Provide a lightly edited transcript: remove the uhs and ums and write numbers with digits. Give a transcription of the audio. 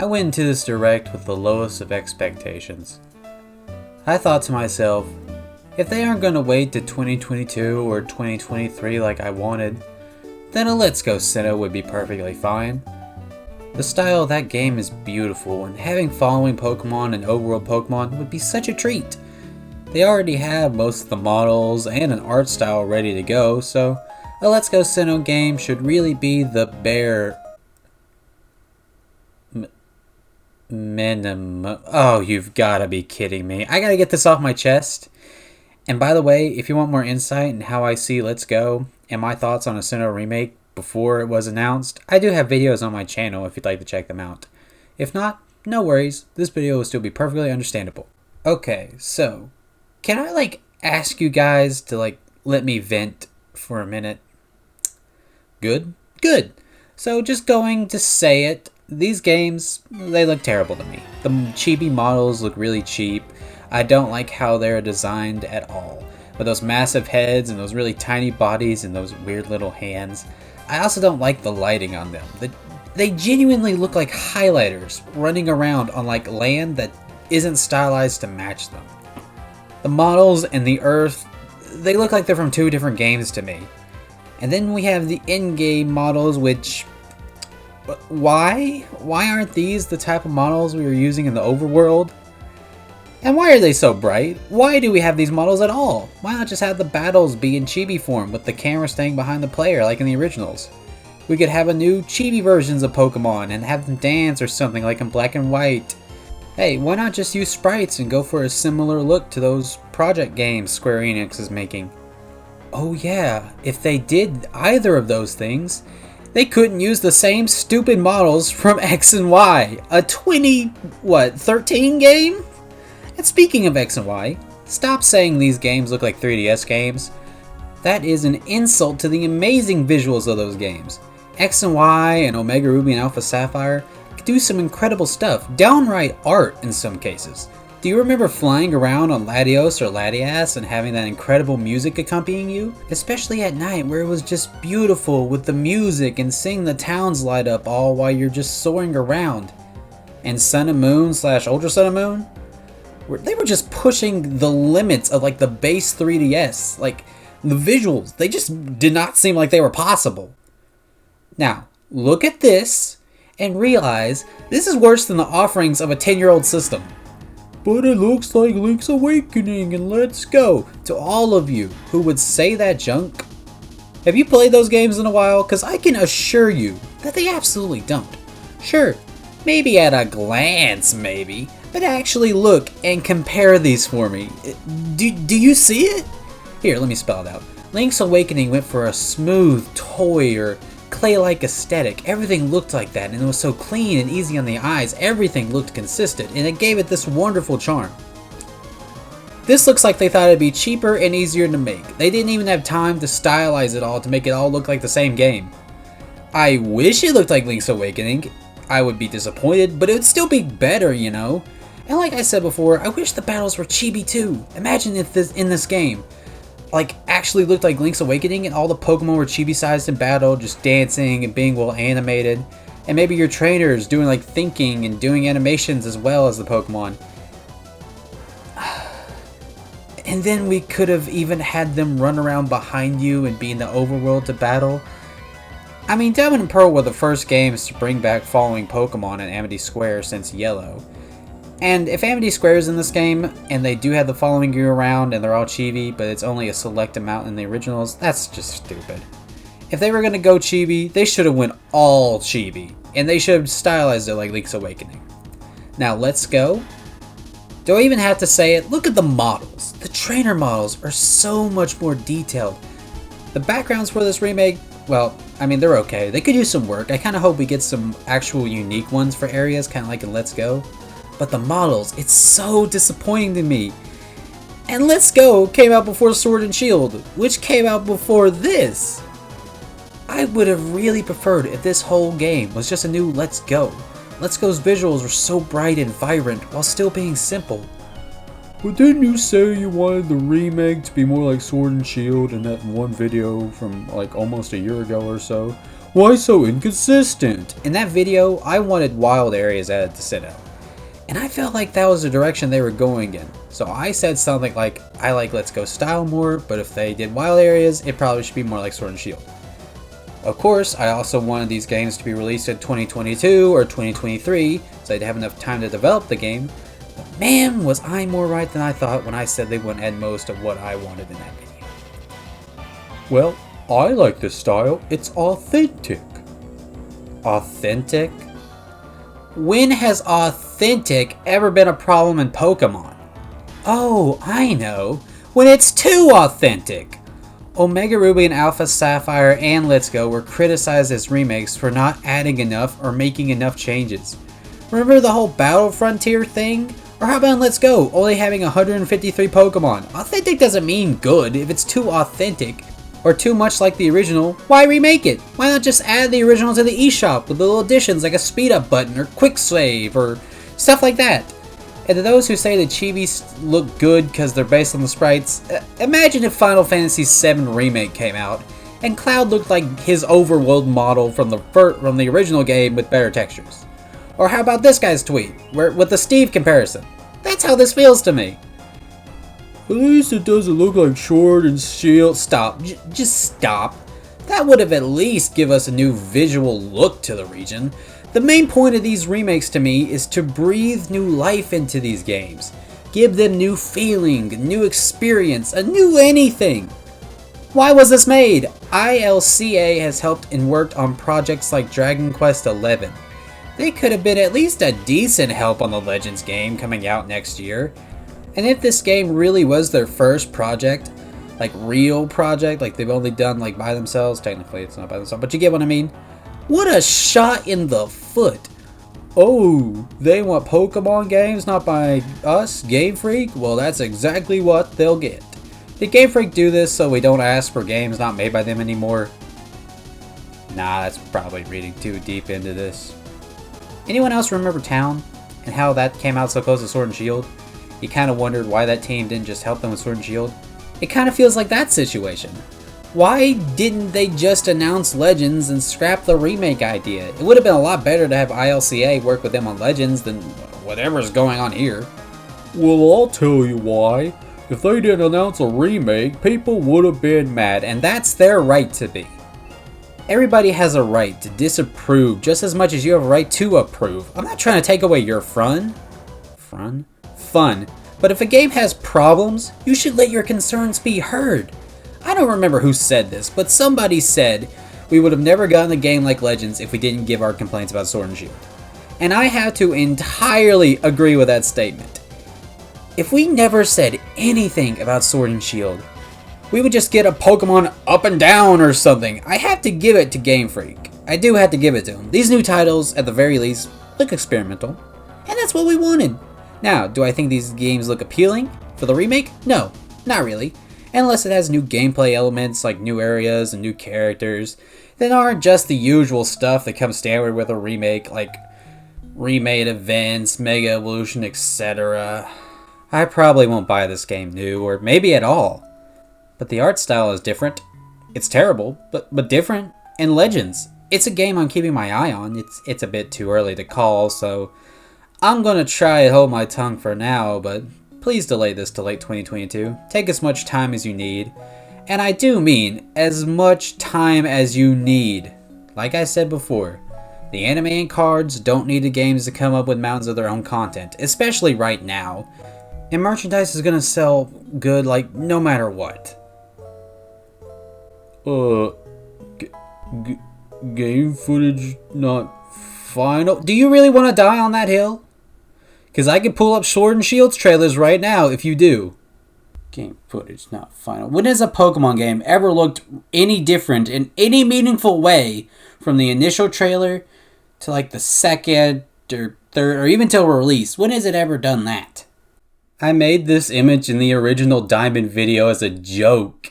I went into this direct with the lowest of expectations. I thought to myself, if they aren't going to wait to 2022 or 2023 like I wanted, then a Let's Go Sinnoh would be perfectly fine. The style of that game is beautiful, and having following Pokemon and overworld Pokemon would be such a treat. They already have most of the models and an art style ready to go, so a Let's Go Sinnoh game should really be the bare minimum. Oh, you've gotta be kidding me. I gotta get this off my chest. And by the way, if you want more insight in how I see Let's Go and my thoughts on a Sinnoh remake before it was announced, I do have videos on my channel if you'd like to check them out. If not, no worries, this video will still be perfectly understandable. Okay, so, can I ask you guys to let me vent for a minute? Good? Good. So just going to say it, these games, they look terrible to me. The chibi models look really cheap. I don't like how they're designed at all. With those massive heads and those really tiny bodies and those weird little hands. I also don't like the lighting on them. They genuinely look like highlighters running around on land that isn't stylized to match them. The models and the earth, they look like they're from two different games to me. And then we have the in-game models, which... Why? Why aren't these the type of models we were using in the overworld? And why are they so bright? Why do we have these models at all? Why not just have the battles be in chibi form with the camera staying behind the player like in the originals? We could have a new chibi versions of Pokemon and have them dance or something like in Black and White. Hey, why not just use sprites and go for a similar look to those project games Square Enix is making? Oh yeah, if they did either of those things, they couldn't use the same stupid models from X and Y. A 13 game? And speaking of X and Y, stop saying these games look like 3DS games. That is an insult to the amazing visuals of those games. X and Y and Omega Ruby and Alpha Sapphire could do some incredible stuff, downright art in some cases. Do you remember flying around on Latios or Latias and having that incredible music accompanying you? Especially at night where it was just beautiful with the music and seeing the towns light up all while you're just soaring around. And Sun and Moon / Ultra Sun and Moon? They were just pushing the limits of the base 3DS. The visuals, they just did not seem like they were possible. Now, look at this and realize this is worse than the offerings of a 10-year-old system. But it looks like Link's Awakening and Let's Go. To all of you who would say that junk, have you played those games in a while? Because I can assure you that they absolutely don't. Sure, maybe at a glance maybe, but actually look and compare these for me. Do you see it? Here, let me spell it out. Link's Awakening went for a smooth toy or clay-like aesthetic. Everything looked like that, and it was so clean and easy on the eyes. Everything looked consistent, and it gave it this wonderful charm. This looks like they thought it'd be cheaper and easier to make. They didn't even have time to stylize it all to make it all look like the same game. I wish it looked like Link's Awakening. I would be disappointed, but it would still be better, you know? And like I said before, I wish the battles were chibi too. Imagine if in this game actually looked like Link's Awakening and all the Pokemon were chibi-sized in battle, just dancing and being well animated. And maybe your trainers doing thinking and doing animations as well as the Pokemon. And then we could have even had them run around behind you and be in the overworld to battle. I mean, Diamond and Pearl were the first games to bring back following Pokemon in Amity Square since Yellow. And if Amity Square is in this game, and they do have the following you around, and they're all chibi, but it's only a select amount in the originals, that's just stupid. If they were going to go chibi, they should have went all chibi, and they should have stylized it like Link's Awakening. Now, Let's Go. Do I even have to say it? Look at the models. The trainer models are so much more detailed. The backgrounds for this remake, well, I mean, they're okay. They could use some work. I kind of hope we get some actual unique ones for areas, kind of like in Let's Go. But the models, it's so disappointing to me. And Let's Go came out before Sword and Shield, which came out before this. I would have really preferred if this whole game was just a new Let's Go. Let's Go's visuals were so bright and vibrant while still being simple. But didn't you say you wanted the remake to be more like Sword and Shield in that one video from almost a year ago or so? Why so inconsistent? In that video, I wanted wild areas added to Sinnoh. And I felt like that was the direction they were going in. So I said something like, I like Let's Go style more, but if they did wild areas, it probably should be more like Sword and Shield. Of course, I also wanted these games to be released in 2022 or 2023, so they'd have enough time to develop the game. But man, was I more right than I thought when I said they wouldn't add most of what I wanted in that video. Well, I like this style. It's authentic. Authentic? When has authentic ever been a problem in Pokemon? Oh, I know. When it's too authentic. Omega Ruby and Alpha Sapphire and Let's Go were criticized as remakes for not adding enough or making enough changes. Remember the whole Battle Frontier thing? Or how about in Let's Go, only having 153 Pokemon? Authentic doesn't mean good. If it's too authentic, or too much like the original, why remake it? Why not just add the original to the eShop with little additions like a speed up button or quick save or stuff like that? And to those who say the chibis look good because they're based on the sprites, imagine if Final Fantasy VII Remake came out and Cloud looked like his overworld model from the original game with better textures. Or how about this guy's tweet, with the Steve comparison? That's how this feels to me. At least it doesn't look like Sword and Shield. Stop. Just stop. That would have at least give us a new visual look to the region. The main point of these remakes to me is to breathe new life into these games. Give them new feeling, new experience, a new anything. Why was this made? ILCA has helped and worked on projects like Dragon Quest XI. They could have been at least a decent help on the Legends game coming out next year. And if this game really was their first project, like real project, like they've only done like by themselves, technically it's not by themselves, but you get what I mean? What a shot in the foot. Oh, they want Pokemon games not by us, Game Freak? Well, that's exactly what they'll get. Did Game Freak do this so we don't ask for games not made by them anymore? Nah, that's probably reading too deep into this. Anyone else remember Town and how that came out so close to Sword and Shield? You kind of wondered why that team didn't just help them with Sword and Shield. It kind of feels like that situation. Why didn't they just announce Legends and scrap the remake idea? It would have been a lot better to have ILCA work with them on Legends than whatever's going on here. Well, I'll tell you why. If they didn't announce a remake, people would have been mad, and that's their right to be. Everybody has a right to disapprove just as much as you have a right to approve. I'm not trying to take away your fun. But if a game has problems, you should let your concerns be heard. I don't remember who said this, but somebody said we would have never gotten a game like Legends if we didn't give our complaints about Sword and Shield. And I have to entirely agree with that statement. If we never said anything about Sword and Shield, we would just get a Pokemon Up and Down or something. I have to give it to Game Freak. I do have to give it to them. These new titles, at the very least, look experimental. And that's what we wanted. Now, do I think these games look appealing for the remake? No, not really. Unless it has new gameplay elements like new areas and new characters that aren't just the usual stuff that comes standard with a remake like remade events, Mega Evolution, etc. I probably won't buy this game new, or maybe at all. But the art style is different. It's terrible, but different. And Legends, it's a game I'm keeping my eye on. It's a bit too early to call, so I'm gonna try and hold my tongue for now, but please delay this to late 2022. Take as much time as you need. And I do mean as much time as you need. Like I said before, the anime and cards don't need the games to come up with mountains of their own content, especially right now. And merchandise is gonna sell good like no matter what. Game footage not final? Do you really want to die on that hill? Because I could pull up Sword and Shield's trailers right now if you do. Game footage not final. When has a Pokemon game ever looked any different in any meaningful way from the initial trailer to like the second or third or even till release? When has it ever done that? I made this image in the original Diamond video as a joke.